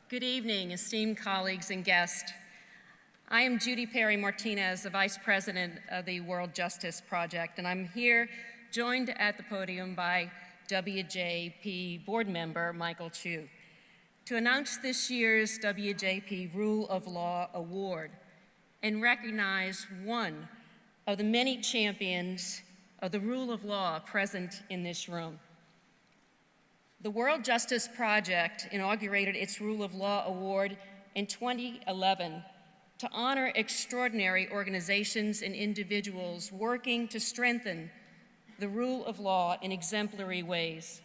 Good evening, esteemed colleagues and guests. I am Judy Perry Martinez, the Vice President of the World Justice Project, and I'm here joined at the podium by WJP board member Michael Chu to announce this year's WJP Rule of Law Award and recognize one of the many champions of the rule of law present in this room. The World Justice Project inaugurated its Rule of Law Award in 2011 to honor extraordinary organizations and individuals working to strengthen the rule of law in exemplary ways.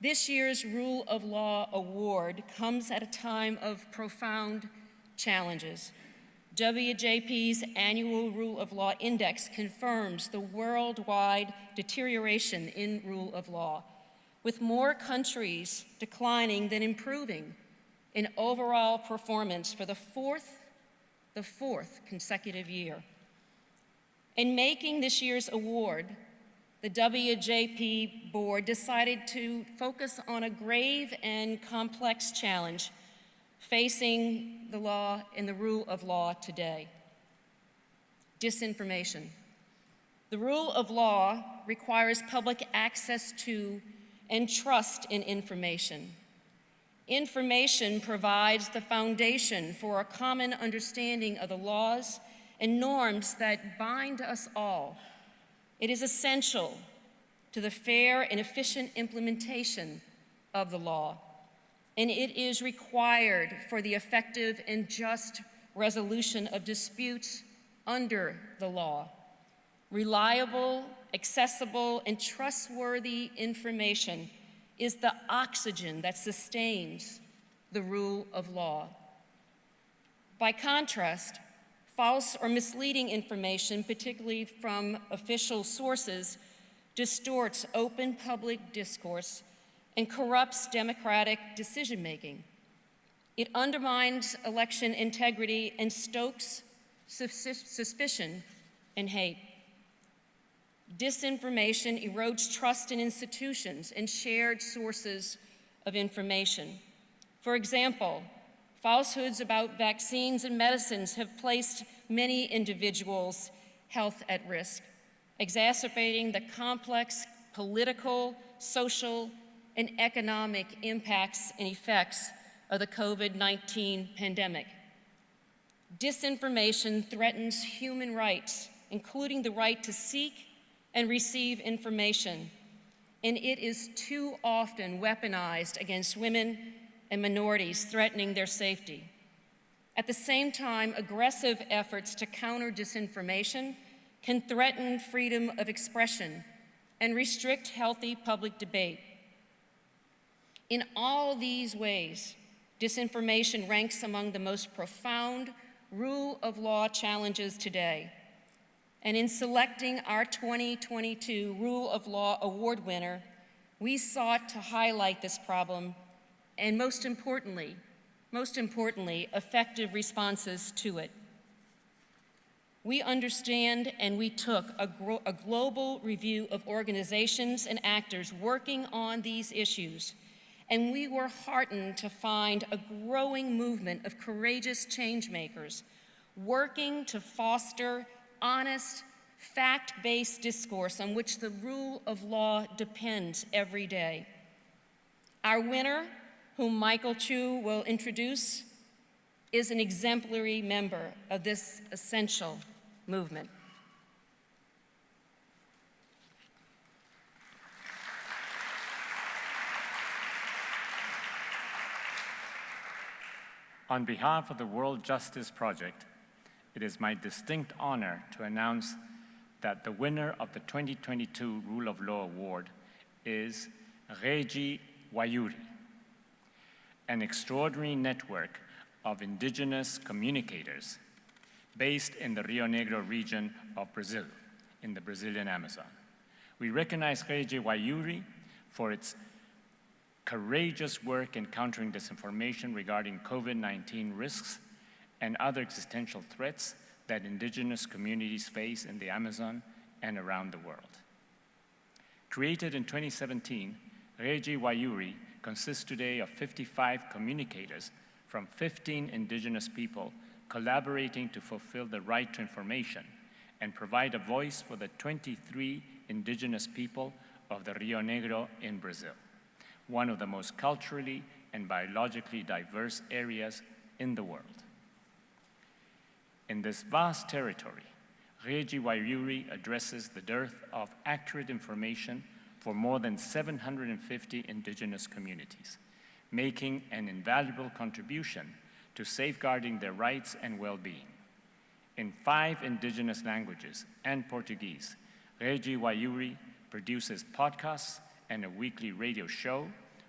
This year's Rule of Law Award comes at a time of profound challenges. WJP's annual Rule of Law Index confirms the worldwide deterioration in rule of law, with more countries declining than improving in overall performance for the fourth consecutive year. In making this year's award, the WJP board decided to focus on a grave and complex challenge facing the law and the rule of law today: disinformation. The rule of law requires public access to and trust in information. Information provides the foundation for a common understanding of the laws and norms that bind us all. It is essential to the fair and efficient implementation of the law, and it is required for the effective and just resolution of disputes under the law. Reliable, accessible, and trustworthy information is the oxygen that sustains the rule of law. By contrast, false or misleading information, particularly from official sources, distorts open public discourse and corrupts democratic decision-making. It undermines election integrity and stokes suspicion and hate. Disinformation erodes trust in institutions and shared sources of information. For example, falsehoods about vaccines and medicines have placed many individuals' health at risk, exacerbating the complex political, social, and economic impacts and effects of the COVID-19 pandemic. Disinformation threatens human rights, including the right to seek and receive information, and it is too often weaponized against women and minorities, threatening their safety. At the same time, aggressive efforts to counter disinformation can threaten freedom of expression and restrict healthy public debate. In all these ways, disinformation ranks among the most profound rule of law challenges today. And in selecting our 2022 Rule of Law Award winner, we sought to highlight this problem and most importantly, effective responses to it. We understand and we took a global review of organizations and actors working on these issues, and we were heartened to find a growing movement of courageous change makers working to foster honest, fact-based discourse on which the rule of law depends every day. Our winner, whom Michael Chu will introduce, is an exemplary member of this essential movement. On behalf of the World Justice Project, it is my distinct honor to announce that the winner of the 2022 Rule of Law Award is Rede Wayuri, an extraordinary network of indigenous communicators based in the Rio Negro region of Brazil, in the Brazilian Amazon. We recognize Rede Wayuri for its courageous work in countering disinformation regarding COVID-19 risks and other existential threats that indigenous communities face in the Amazon and around the world. Created in 2017, Rede Wayuri consists today of 55 communicators from 15 indigenous people collaborating to fulfill the right to information and provide a voice for the 23 indigenous people of the Rio Negro in Brazil, one of the most culturally and biologically diverse areas in the world. In this vast territory, Rede Wayuri addresses the dearth of accurate information for more than 750 indigenous communities, making an invaluable contribution to safeguarding their rights and well-being. In 5 indigenous languages and Portuguese, Rede Wayuri produces podcasts and a weekly radio show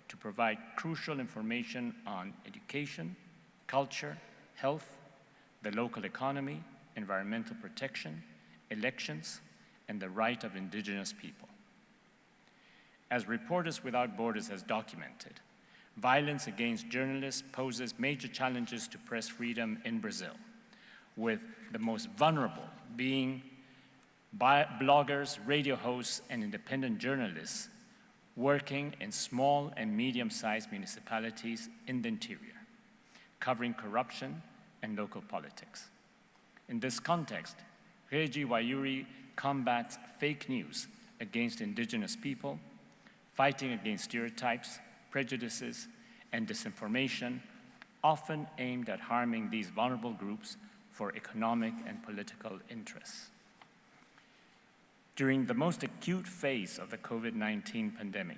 to provide crucial information on education, culture, health, the local economy, environmental protection, elections, and the right of indigenous people. As Reporters Without Borders has documented, violence against journalists poses major challenges to press freedom in Brazil, with the most vulnerable being bloggers, radio hosts, and independent journalists working in small and medium-sized municipalities in the interior, covering corruption and local politics. In this context, Rede Wayuri combats fake news against indigenous people, fighting against stereotypes, prejudices, and disinformation, often aimed at harming these vulnerable groups for economic and political interests. During the most acute phase of the COVID-19 pandemic,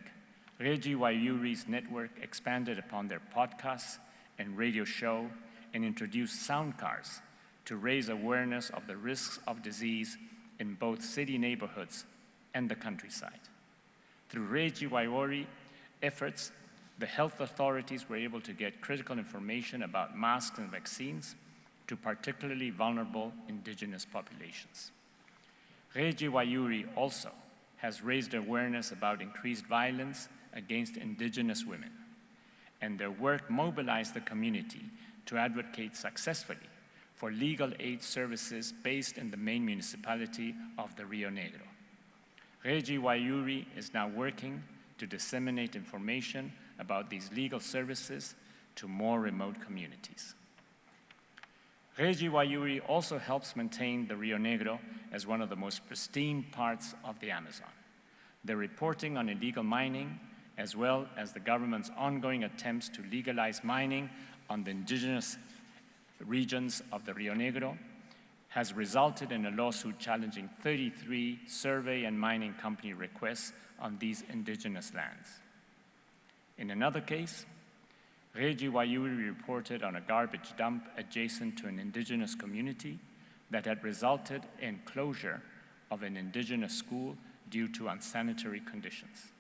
Rede Wayuri's network expanded upon their podcasts and radio show and introduced sound cars to raise awareness of the risks of disease in both city neighborhoods and the countryside. Through Rede Wayuri efforts, the health authorities were able to get critical information about masks and vaccines to particularly vulnerable indigenous populations. Rede Wayuri also has raised awareness about increased violence against indigenous women, and their work mobilized the community to advocate successfully for legal aid services based in the main municipality of the Rio Negro. Rede Wayuri is now working to disseminate information about these legal services to more remote communities. Rede Wayuri also helps maintain the Rio Negro as one of the most pristine parts of the Amazon. Their reporting on illegal mining, as well as the government's ongoing attempts to legalize mining on the indigenous regions of the Rio Negro, has resulted in a lawsuit challenging 33 survey and mining company requests on these indigenous lands. In another case, Rede Wayuri reported on a garbage dump adjacent to an indigenous community that had resulted in closure of an indigenous school due to unsanitary conditions.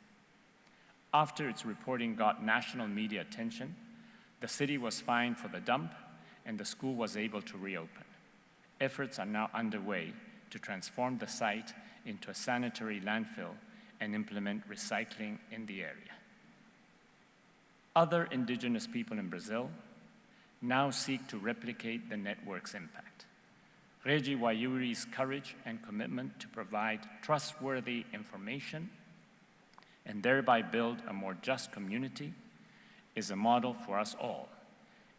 After its reporting got national media attention, the city was fined for the dump and the school was able to reopen. Efforts are now underway to transform the site into a sanitary landfill and implement recycling in the area. Other indigenous people in Brazil now seek to replicate the network's impact. Rede Wayuri's courage and commitment to provide trustworthy information and thereby build a more just community is a model for us all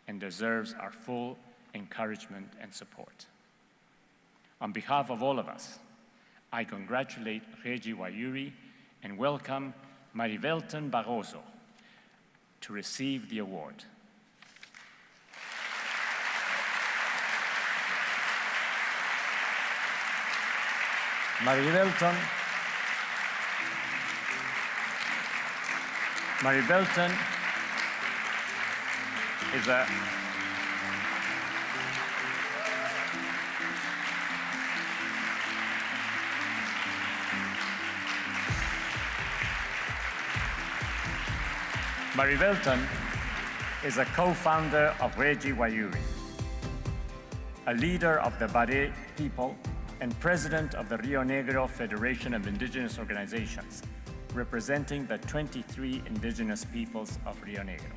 and deserves our full encouragement and support. On behalf of all of us, I congratulate Rede Wayuri and welcome Marivelton Barroso to receive the award. Marivelton is a Marivelton is a co-founder of Rede Wayuri, a leader of the Bare people and president of the Rio Negro Federation of Indigenous Organizations, representing the 23 indigenous peoples of Rio Negro.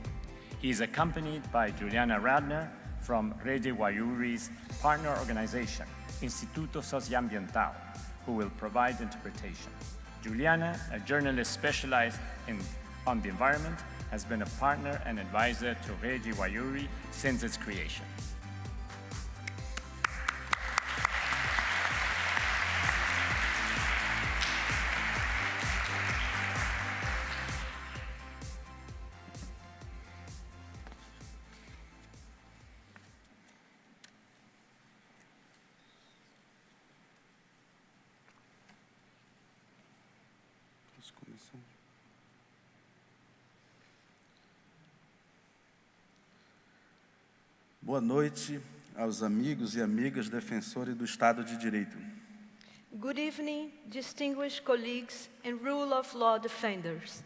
He is accompanied by Juliana Radner from Rede Wayuri's partner organization, Instituto Socioambiental, who will provide interpretation. Juliana, a journalist specialized on the environment, has been a partner and advisor to Rede Wayuri since its creation. Boa noite aos amigos e amigas defensores do Estado de Direito. Good evening, distinguished colleagues and rule of law defenders.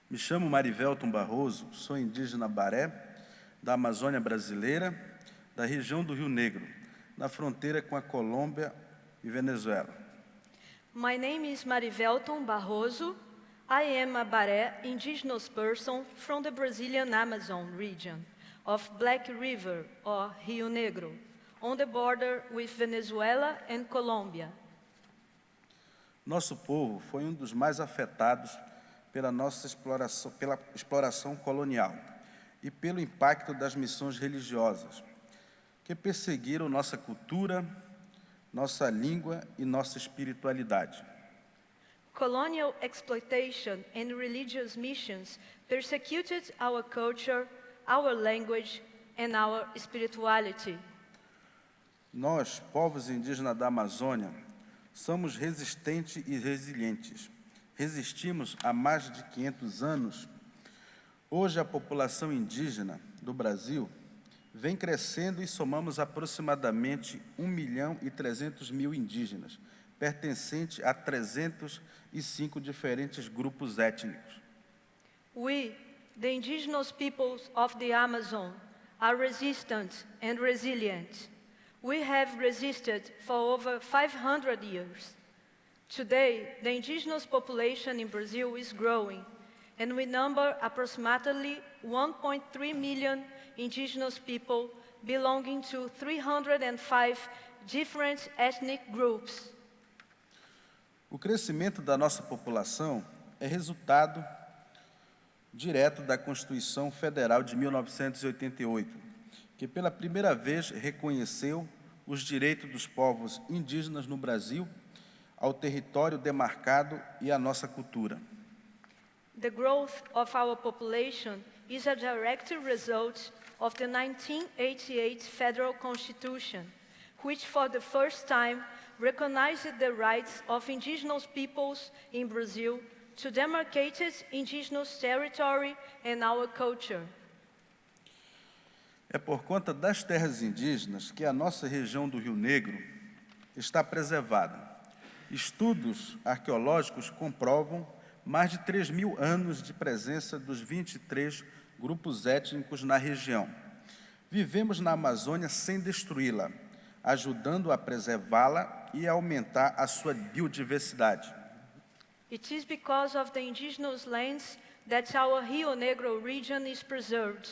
Me chamo Marivelton Barroso, sou indígena Baré, da Amazônia brasileira, da região do Rio Negro, na fronteira com a Colômbia e Venezuela. My name is Marivelton Barroso. I am a Baré indigenous person from the Brazilian Amazon region of Black River, or Rio Negro, on the border with Venezuela and Colombia. Nosso povo foi um dos mais afetados pela exploração colonial e pelo impacto das missões religiosas, que perseguiram nossa cultura, nossa língua e nossa espiritualidade. Colonial exploitation and religious missions persecuted our culture, our language, and our spirituality. Nós, povos indígenas da Amazônia, somos resistentes e resilientes. Resistimos há mais de 500 anos. Hoje, a população indígena do Brasil vem crescendo e somamos aproximadamente 1.300.000 indígenas, pertencentes a 305 diferentes grupos étnicos. We, the indigenous peoples of the Amazon, are resistant and resilient. We have resisted for over 500 years. Today, the indigenous population in Brazil is growing, and we number approximately 1.3 million indigenous people belonging to 305 different ethnic groups. O crescimento da nossa população é resultado direto da Constituição Federal de 1988, que pela primeira vez reconheceu os direitos dos povos indígenas no Brasil, ao território demarcado e à nossa cultura. The growth of our population is a direct result of the 1988 Federal Constitution, which for the first time recognized the rights of indigenous peoples in Brazil to demarcated indigenous territory and our culture. É por conta das terras indígenas que a nossa região do Rio Negro está preservada. Estudos arqueológicos comprovam mais de 3.000 anos de presença dos 23 grupos étnicos na região. Vivemos na Amazônia sem destruí-la, ajudando a preservá-la e a aumentar a sua biodiversidade. It is because of the indigenous lands that our Rio Negro region is preserved.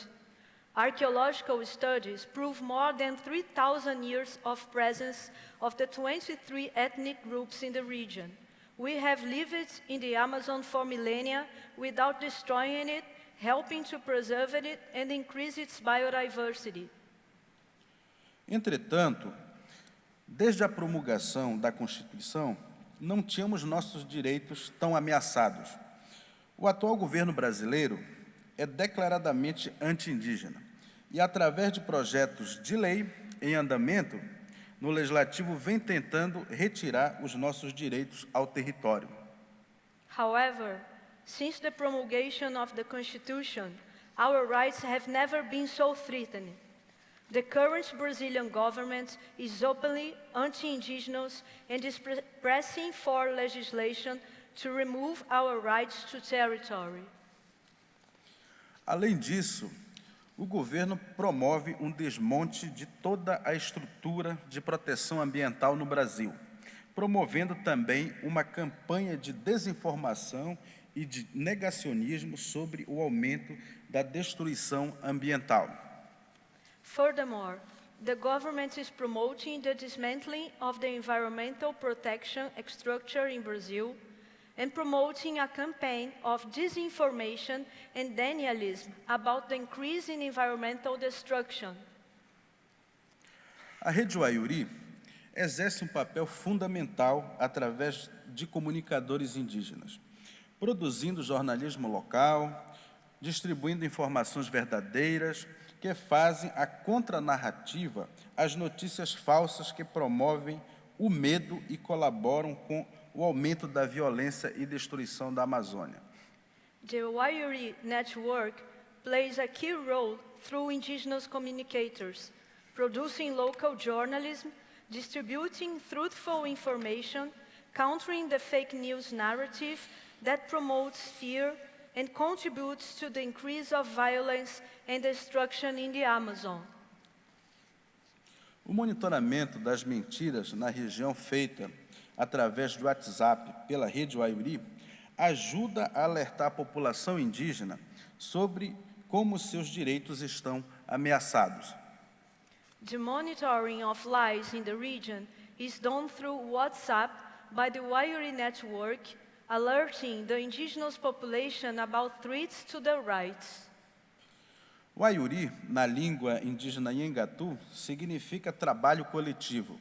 Archaeological studies prove more than 3,000 years of presence of the 23 ethnic groups in the region. We have lived in the Amazon for millennia without destroying it, helping to preserve it and increase its biodiversity. Entretanto, desde a promulgação da Constituição, não tínhamos nossos direitos tão ameaçados. O atual governo brasileiro é declaradamente anti-indígena e, através de projetos de lei em andamento, no Legislativo vem tentando retirar os nossos direitos ao território. However, since the promulgation of the Constitution, our rights have never been so threatened. The current Brazilian government is openly anti-indigenous and is pressing for legislation to remove our rights to territory. Além disso, o governo promove um desmonte de toda a estrutura de proteção ambiental no Brasil, promovendo também uma campanha de desinformação e de negacionismo sobre o aumento da destruição ambiental. Furthermore, the government is promoting the dismantling of the environmental protection structure in Brazil and promoting a campaign of disinformation and denialism about the increase in environmental destruction. A Rede Wayuri exerce um papel fundamental através de comunicadores indígenas, produzindo jornalismo local, distribuindo informações verdadeiras que fazem a contranarrativa às notícias falsas que promovem o medo e colaboram com o aumento da violência e destruição da Amazônia. The Wayuri network plays a key role through indigenous communicators, producing local journalism, distributing truthful information, countering the fake news narrative that promotes fear and contributes to the increase of violence and destruction in the Amazon. O monitoramento das mentiras na região feita através do WhatsApp pela Rede Wayuri ajuda a alertar a população indígena sobre como seus direitos estão ameaçados. The monitoring of lies in the region is done through WhatsApp by the Wayuri network, alerting the indigenous population about threats to their rights. Wayuri, na língua indígena Nhengatu, significa trabalho coletivo.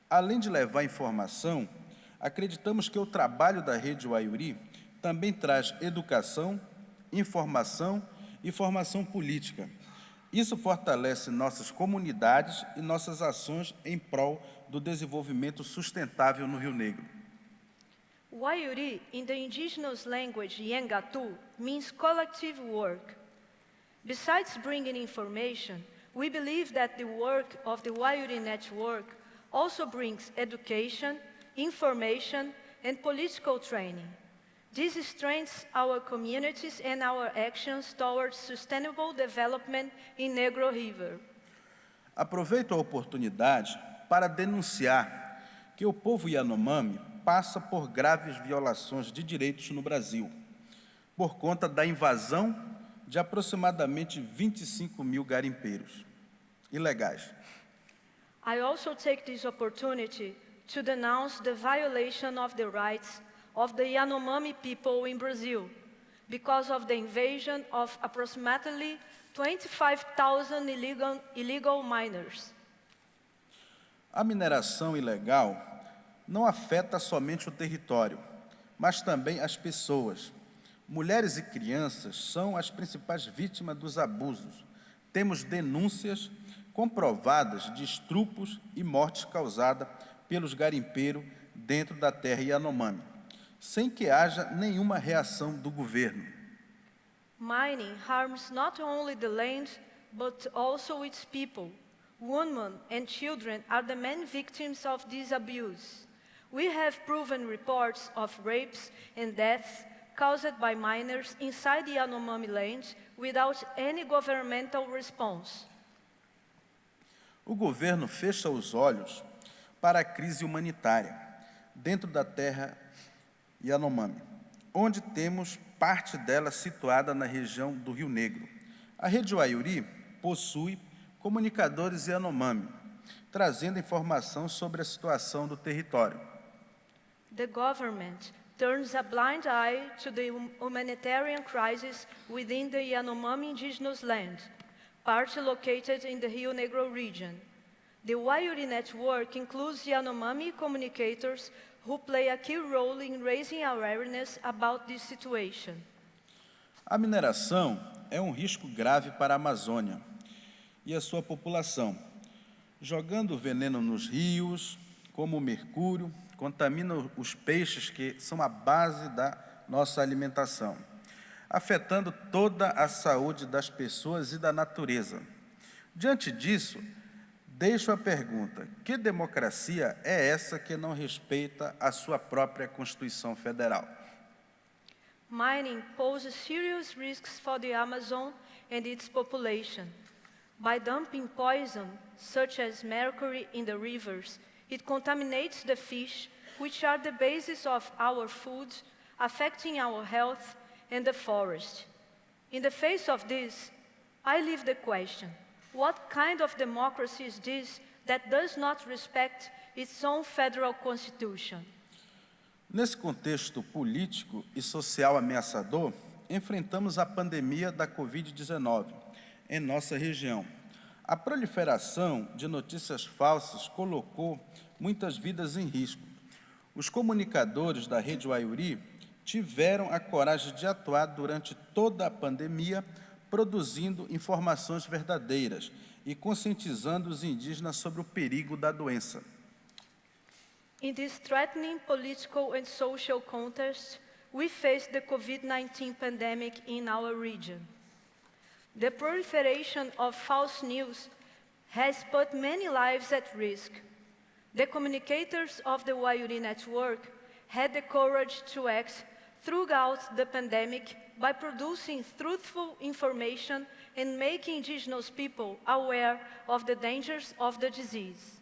Além de levar informação, acreditamos que o trabalho da Rede Wayuri também traz educação, informação e formação política. Isso fortalece nossas comunidades e nossas ações em prol do desenvolvimento sustentável no Rio Negro. Wayuri, in the indigenous language Nhengatu, means collective work. Besides bringing information, we believe that the work of the Wayuri network also brings education, information, and political training. This strengthens our communities and our actions towards sustainable development in Negro River. Aproveito a oportunidade para denunciar que o povo Yanomami passa por graves violações de direitos no Brasil, por conta da invasão de aproximadamente 25 mil garimpeiros ilegais. I also take this opportunity to denounce the violation of the rights of the Yanomami people in Brazil because of the invasion of approximately 25,000 illegal miners. A mineração ilegal não afeta somente o território, mas também as pessoas. Mulheres e crianças são as principais vítimas dos abusos. Temos denúncias comprovadas de estrupos e mortes causadas pelos garimpeiros dentro da terra Yanomami, sem que haja nenhuma reação do governo. Mining harms not only the land, but also its people. Women and children are the main victims of this abuse. We have proven reports of rapes and deaths caused by miners inside the Yanomami land without any governmental response. O governo fecha os olhos para a crise humanitária dentro da terra Yanomami, onde temos parte dela situada na região do Rio Negro. A Rede Wayuri possui comunicadores Yanomami, trazendo informação sobre a situação do território. The government turns a blind eye to the humanitarian crisis within the Yanomami indigenous land, partly located in the Rio Negro region. The Wayuri network includes Yanomami communicators who play a key role in raising awareness about this situation. A mineração é um risco grave para a Amazônia e a sua população, jogando veneno nos rios, como o mercúrio, contamina os peixes que são a base da nossa alimentação, afetando toda a saúde das pessoas e da natureza. Diante disso, deixo a pergunta: que democracia é essa que não respeita a sua própria Constituição Federal? Mining poses serious risks for the Amazon and its population. By dumping poison, such as mercury, in the rivers, it contaminates the fish, which are the basis of our food, affecting our health and the forest. In the face of this, I leave the question: what kind of democracy is this that does not respect its own federal constitution? Nesse contexto político e social ameaçador, enfrentamos a pandemia da Covid-19 em nossa região. A proliferação de notícias falsas colocou muitas vidas em risco. Os comunicadores da Rede Wayuri tiveram a coragem de atuar durante toda a pandemia, produzindo informações verdadeiras e conscientizando os indígenas sobre o perigo da doença. In this threatening political and social context, we face the COVID-19 pandemic in our region. The proliferation of false news has put many lives at risk. The communicators of the Wayuri network had the courage to act throughout the pandemic by producing truthful information and making indigenous people aware of the dangers of the disease.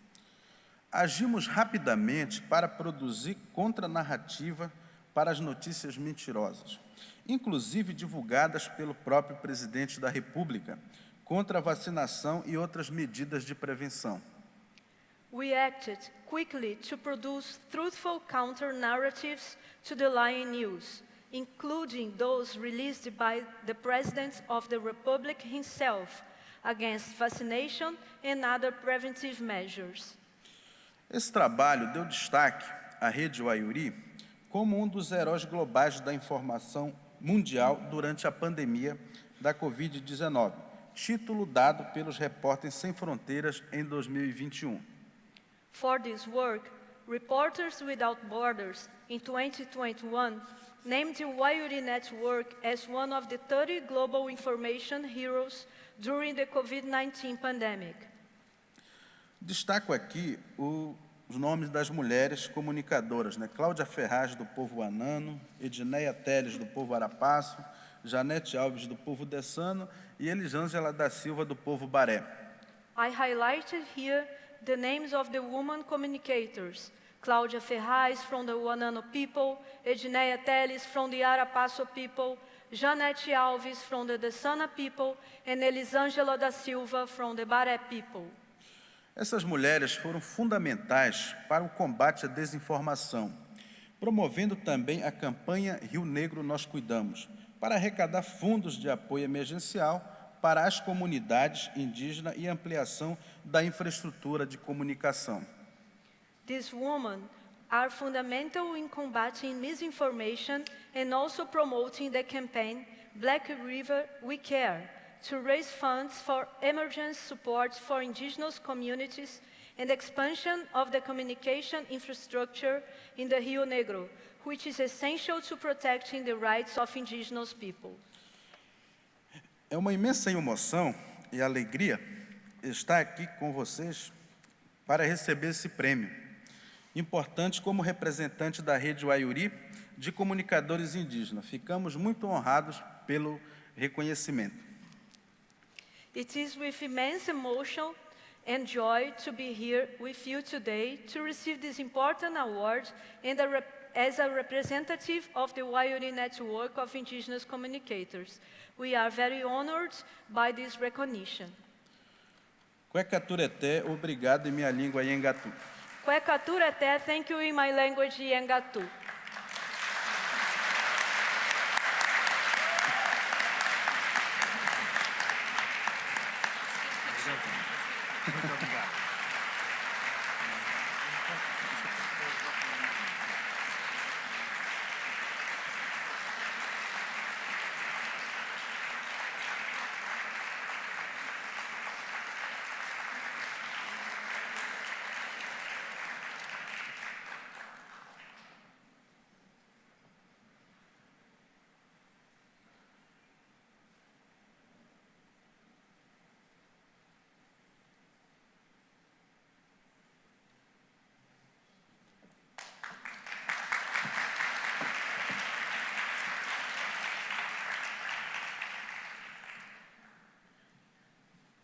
Agimos rapidamente para produzir contranarrativa para as notícias mentirosas, inclusive divulgadas pelo próprio presidente da República, contra a vacinação e outras medidas de prevenção. We acted quickly to produce truthful counter-narratives to the lying news, including those released by the President of the Republic himself against vaccination and other preventive measures. Esse trabalho deu destaque à Rede Wayuri como um dos heróis globais da informação mundial durante a pandemia da Covid-19, título dado pelos Repórteres Sem Fronteiras em 2021. For this work, Reporters Without Borders in 2021 named the Wayuri Network as one of the 30 global information heroes during the COVID-19 pandemic. Destaco aqui os nomes das mulheres comunicadoras, Cláudia Ferraz, do povo Anano, Edneia Teles, do povo Arapaço, Janete Alves, do povo Dessano, e Elisângela da Silva, do povo Baré. I highlighted here the names of the women communicators, Cláudia Ferraz from the Wanano people, Edneia Teles from the Arapaço people, Janete Alves from the Dessana people, and Elisângela da Silva from the Baré people. Essas mulheres foram fundamentais para o combate à desinformação, promovendo também a campanha Rio Negro Nós Cuidamos, para arrecadar fundos de apoio emergencial para as comunidades indígenas e ampliação da infraestrutura de comunicação. These women are fundamental in combating misinformation and also promoting the campaign Black River We Care, to raise funds for emergency support for indigenous communities and expansion of the communication infrastructure in the Rio Negro, which is essential to protecting the rights of indigenous people. É uma imensa emoção e alegria estar aqui com vocês para receber esse prêmio, importante como representante da Rede Wayuri de comunicadores indígenas. Ficamos muito honrados pelo reconhecimento. It is with immense emotion and joy to be here with you today to receive this important award and as a representative of the Wayuri Network of Indigenous Communicators. We are very honored by this recognition. Kwekaturete, obrigado em minha língua Yengatu. Kwekaturete, thank you in my language Yengatu. Muito obrigado.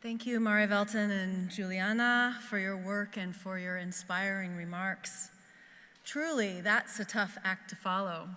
Thank you, Marivelton and Juliana, for your work and for your inspiring remarks. Truly, that's a tough act to follow.